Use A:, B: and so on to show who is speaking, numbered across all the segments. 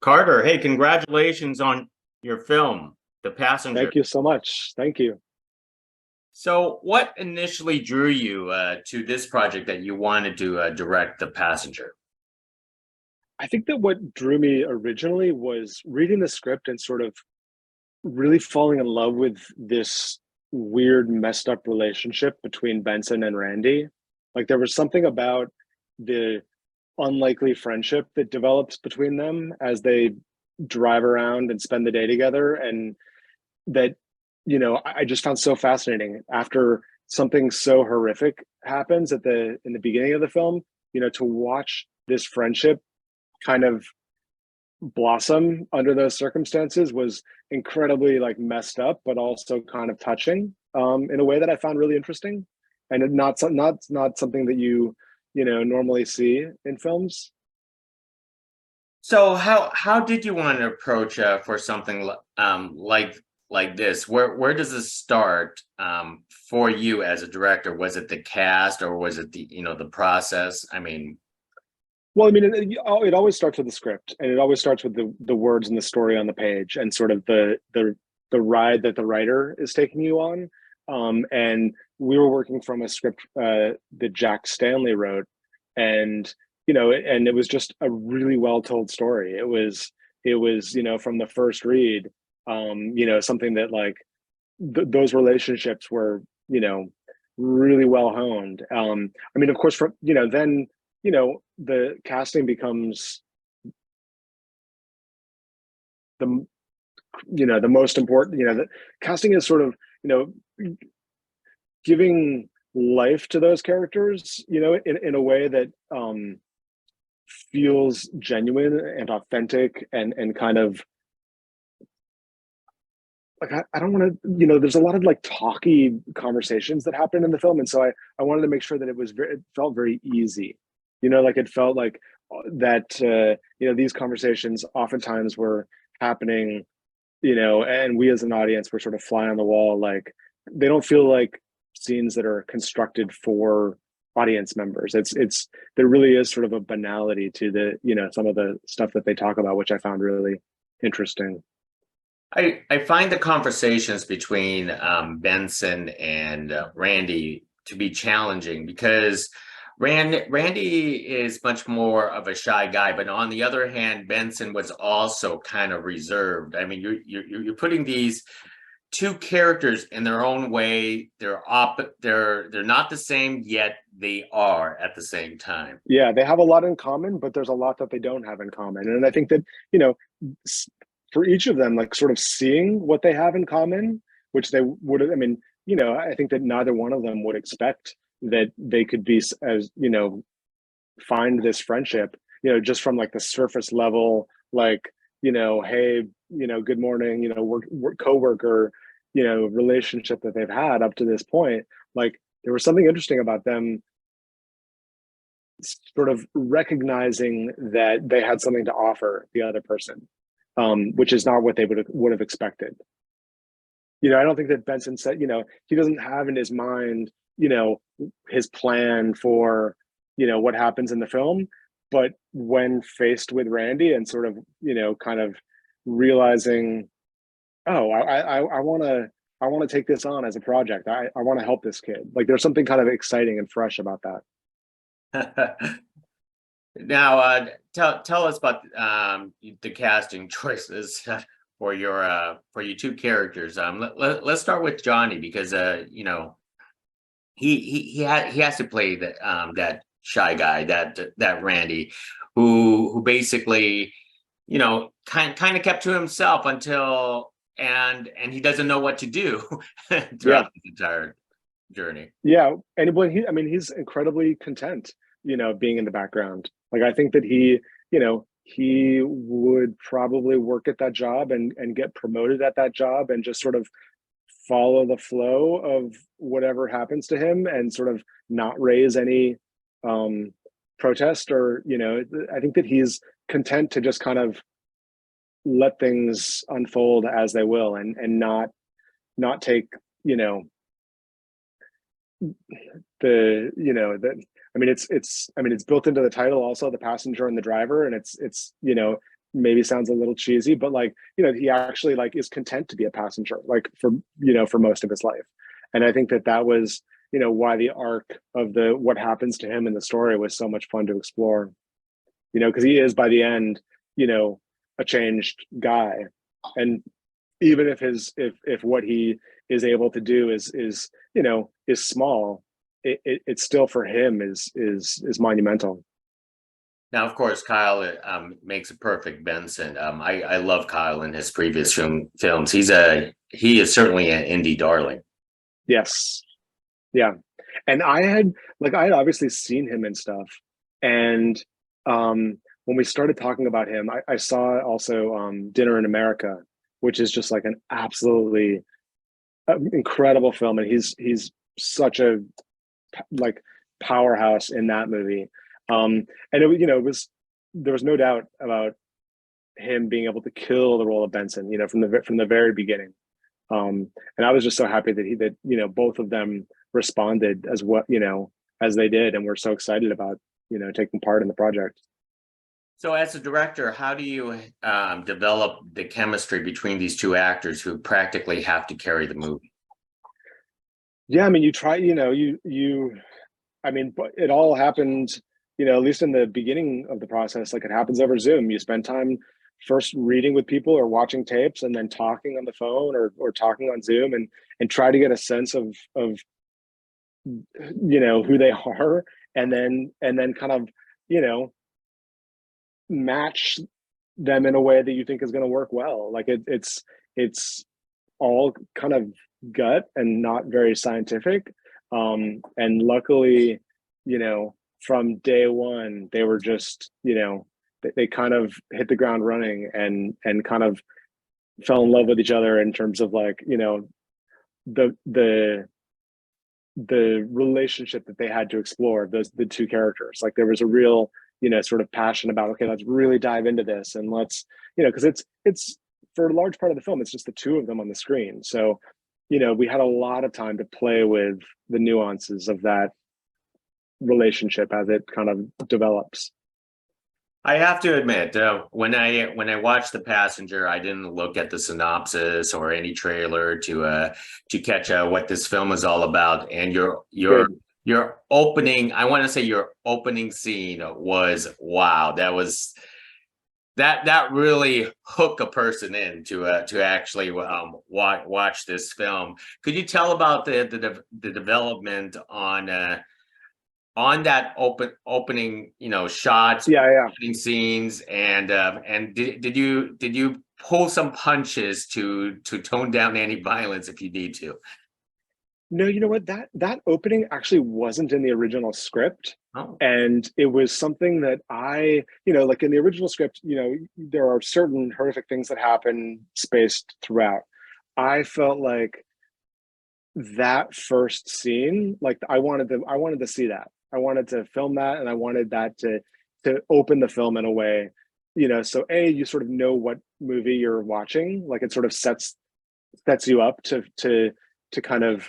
A: Carter, hey, congratulations on your film, The Passenger.
B: Thank you so much. Thank you.
A: So, what initially drew you to this project that you wanted to direct The Passenger?
B: I think that what drew me originally was reading the script and sort of really falling in love with this weird, messed up relationship between Benson and Randy. Like there was something about the unlikely friendship that develops between them as they drive around and spend the day together. And that, I just found so fascinating after something so horrific happens in the beginning of the film, to watch this friendship kind of blossom under those circumstances was incredibly like messed up, but also kind of touching in a way that I found really interesting, and not something that you normally see in films.
A: So, how did you want to approach for something like this? Where does this start for you as a director? Was it the cast, or was it the process? I mean,
B: Well, I mean, it always starts with the script, and it always starts with the words and the story on the page, and sort of the ride that the writer is taking you on. And we were working from a script that Jack Stanley wrote, and and it was just a really well told story. It was from the first read, something that like those relationships were really well honed. I mean, of course, from then the casting becomes the the most important. The casting is sort of giving life to those characters, in a way that feels genuine and authentic and kind of like I don't want to, there's a lot of like talky conversations that happen in the film, and so I wanted to make sure that it felt very easy, like it felt like that these conversations oftentimes were happening, and we as an audience were sort of fly on the wall, like they don't feel like scenes that are constructed for audience members. It's there really is sort of a banality to the some of the stuff that they talk about, which I found really interesting.
A: I find the conversations between Benson and Randy to be challenging because Randy is much more of a shy guy, but on the other hand, Benson was also kind of reserved. I mean, you're putting these two characters in their own way. They're not the same, yet they are at the same time.
B: Yeah, they have a lot in common, but there's a lot that they don't have in common. And I think that, you know, for each of them, like sort of seeing what they have in common, which they would have, I mean, I think that neither one of them would expect that they could be as, find this friendship, just from like the surface level, like, hey, good morning, we're coworker, relationship that they've had up to this point. Like there was something interesting about them sort of recognizing that they had something to offer the other person, which is not what they would have expected. I don't think that Benson said, he doesn't have in his mind, his plan for, what happens in the film. But when faced with Randy and sort of, kind of realizing, oh, I want to take this on as a project. I want to help this kid. Like there's something kind of exciting and fresh about that.
A: Now, tell us about the casting choices for your two characters. Let's start with Johnny because he has to play that shy guy, that Randy, who basically kind of kept to himself until and he doesn't know what to do
B: Yeah.
A: throughout the entire journey.
B: Yeah. And when he's incredibly content, being in the background. Like I think that he would probably work at that job and get promoted at that job and just sort of follow the flow of whatever happens to him and sort of not raise any protest or, I think that he's content to just kind of let things unfold as they will and not take, it's built into the title also, the passenger and the driver, and it's maybe sounds a little cheesy, but like, he actually like is content to be a passenger, like for most of his life. And I think that that was, why the arc of what happens to him in the story was so much fun to explore, because he is by the end, a changed guy. And even if if what he is able to do is small, it's still for him is monumental.
A: Now, of course, Kyle makes a perfect Benson. I love Kyle in his previous films. He is certainly an indie darling.
B: Yes. Yeah. And I had obviously seen him and stuff. And when we started talking about him, I saw also Dinner in America, which is just like an absolutely incredible film. And he's such a like powerhouse in that movie. And it was there was no doubt about him being able to kill the role of Benson, from the very beginning. And I was just so happy that both of them responded as they did, and we're so excited about taking part in the project.
A: So, as a director, how do you develop the chemistry between these two actors who practically have to carry the movie?
B: Yeah, I mean, you try, I mean, but it all happened, at least in the beginning of the process, like it happens over Zoom. You spend time first reading with people or watching tapes, and then talking on the phone or talking on Zoom, and try to get a sense of who they are, and then kind of match them in a way that you think is going to work well. Like it's all kind of gut and not very scientific. And luckily, from day one, they were just, they kind of hit the ground running and kind of fell in love with each other in terms of like, the relationship that they had to explore, the two characters. Like there was a real, sort of passion about, okay, let's really dive into this, and let's, because it's for a large part of the film, it's just the two of them on the screen. So, we had a lot of time to play with the nuances of that relationship as it kind of develops.
A: I have to admit, when I watched The Passenger, I didn't look at the synopsis or any trailer to catch what this film is all about. And your opening, I want to say your opening scene was wow. That really hook a person in to actually watch this film. Could you tell about the development on that opening, shots,
B: Yeah.
A: opening scenes, and did you pull some punches to tone down any violence if you need to?
B: No, you know what? That opening actually wasn't in the original script.
A: Oh,
B: And it was something that like in the original script, there are certain horrific things that happen spaced throughout. I felt like that first scene, like I wanted to see that. I wanted to film that, and I wanted that to open the film in a way, so you sort of know what movie you're watching. Like it sort of sets you up to kind of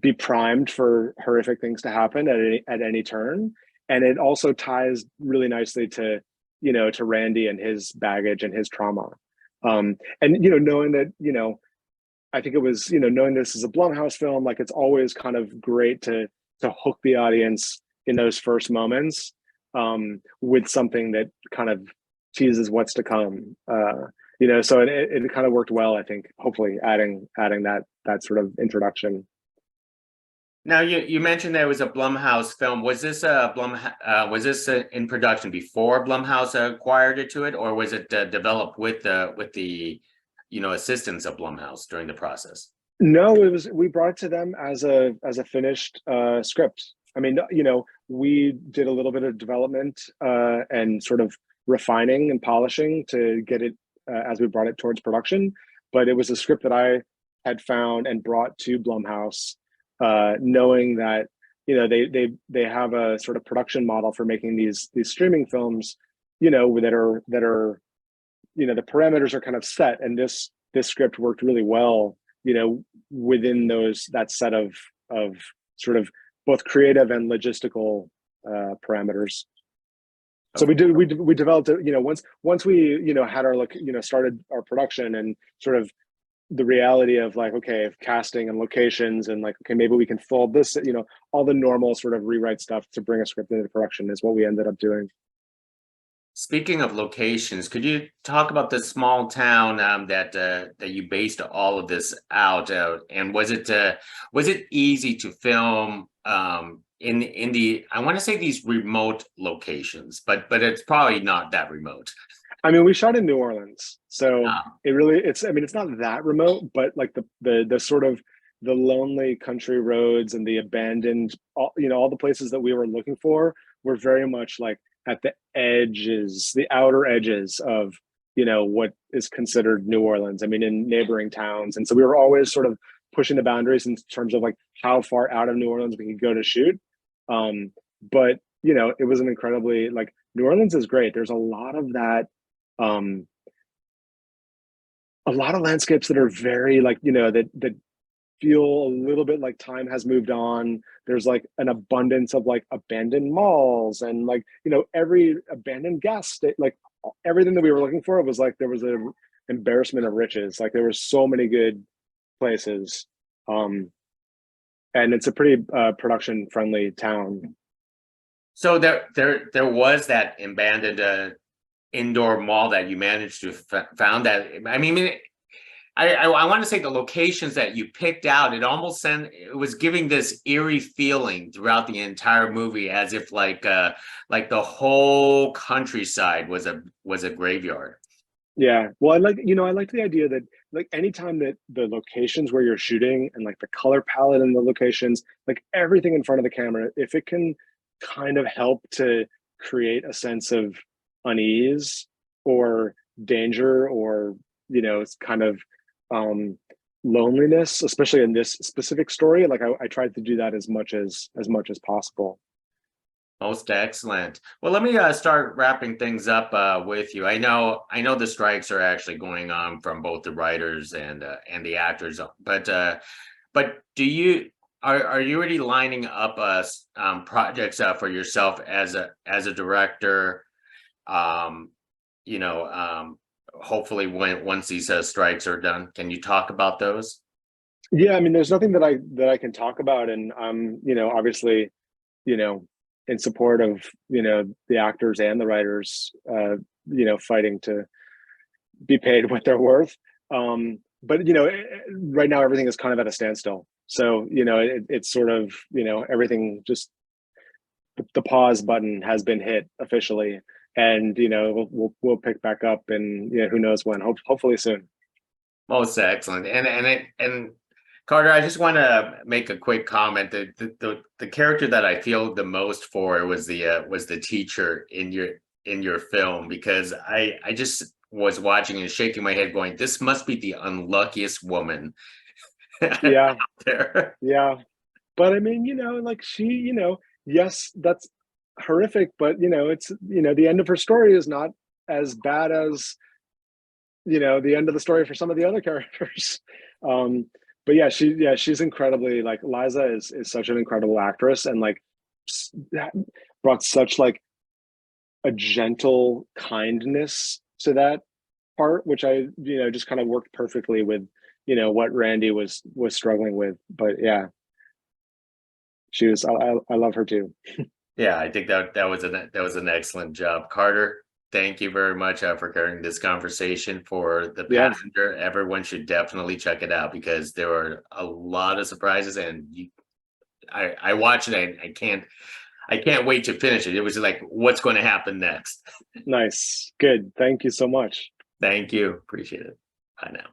B: be primed for horrific things to happen at any turn. And it also ties really nicely to Randy and his baggage and his trauma. And knowing that, I think it was, knowing this is a Blumhouse film, like it's always kind of great to hook the audience in those first moments, with something that kind of teases what's to come. So it kind of worked well, I think, hopefully adding that sort of introduction.
A: now you mentioned there was a Blumhouse film. Was this in production before Blumhouse acquired it to it, or was it developed with the assistance of Blumhouse during the process?
B: No, we brought it to them as a finished script. I mean, we did a little bit of development and sort of refining and polishing to get it as we brought it towards production. But it was a script that I had found and brought to Blumhouse, knowing that they have a sort of production model for making these streaming films, that are the parameters are kind of set, and this script worked really well, within that set of sort of both creative and logistical parameters. So
A: Of
B: we developed it, once we, had our, started our production and sort of the reality of like, okay, casting and locations and like, okay, maybe we can fold this, all the normal sort of rewrite stuff to bring a script into production is what we ended up doing.
A: Speaking of locations, could you talk about the small town that you based all of this out? And was it easy to film in the, I want to say, these remote locations, but it's probably not that remote.
B: I mean, we shot in New Orleans, so
A: Ah,
B: I mean, it's not that remote, but like the sort of the lonely country roads and the abandoned, all the places that we were looking for were very much like at the edges, the outer edges of, what is considered New Orleans. I mean, in neighboring towns, and so we were always sort of pushing the boundaries in terms of like how far out of New Orleans we could go to shoot. But it was an incredibly like New Orleans is great. There's a lot of that um a lot of landscapes that are very like that feel a little bit like time has moved on. There's like an abundance of like abandoned malls and like every abandoned gas station, like everything that we were looking for. It was like there was a embarrassment of riches. Like there were so many good places, and it's a pretty production friendly town.
A: so there was that abandoned indoor mall that you managed to found that. I mean, I want to say the locations that you picked out, it was giving this eerie feeling throughout the entire movie, as if like the whole countryside was a graveyard.
B: Yeah. Well, I like the idea that like anytime that the locations where you're shooting and like the color palette and the locations, like everything in front of the camera, if it can kind of help to create a sense of unease or danger or, it's kind of um loneliness, especially in this specific story, like I tried to do that as much as possible.
A: Most excellent. Well, let me start wrapping things up with you. I know the strikes are actually going on from both the writers and the actors, but are you already lining up projects for yourself as a director? Um, hopefully once these strikes are done, can you talk about those?
B: Yeah, I mean, there's nothing that I can talk about, and obviously, you know, in support of the actors and the writers, fighting to be paid what they're worth. But right now everything is kind of at a standstill. So it's sort of everything just the pause button has been hit officially, and we'll pick back up, and who knows when? Hopefully soon.
A: Most excellent. And Carter, I just want to make a quick comment that the character that I feel the most for was the teacher in your film, because I just was watching and shaking my head going, this must be the unluckiest woman out
B: Yeah,
A: there.
B: yeah. But I mean, like she, yes, that's horrific, but it's the end of her story is not as bad as the end of the story for some of the other characters. um but she's incredibly, like, Liza is such an incredible actress, and like brought such like a gentle kindness to that part, which I just kind of worked perfectly with what Randy was struggling with. But yeah, she was I love her too.
A: Yeah, I think that was an excellent job, Carter. Thank you very much for carrying this conversation for The
B: Yeah,
A: Passenger. Everyone should definitely check it out because there were a lot of surprises, and I watched it. I can't wait to finish it. It was like, what's going to happen next?
B: nice, good, thank you so much.
A: Thank you. Appreciate it. Bye now.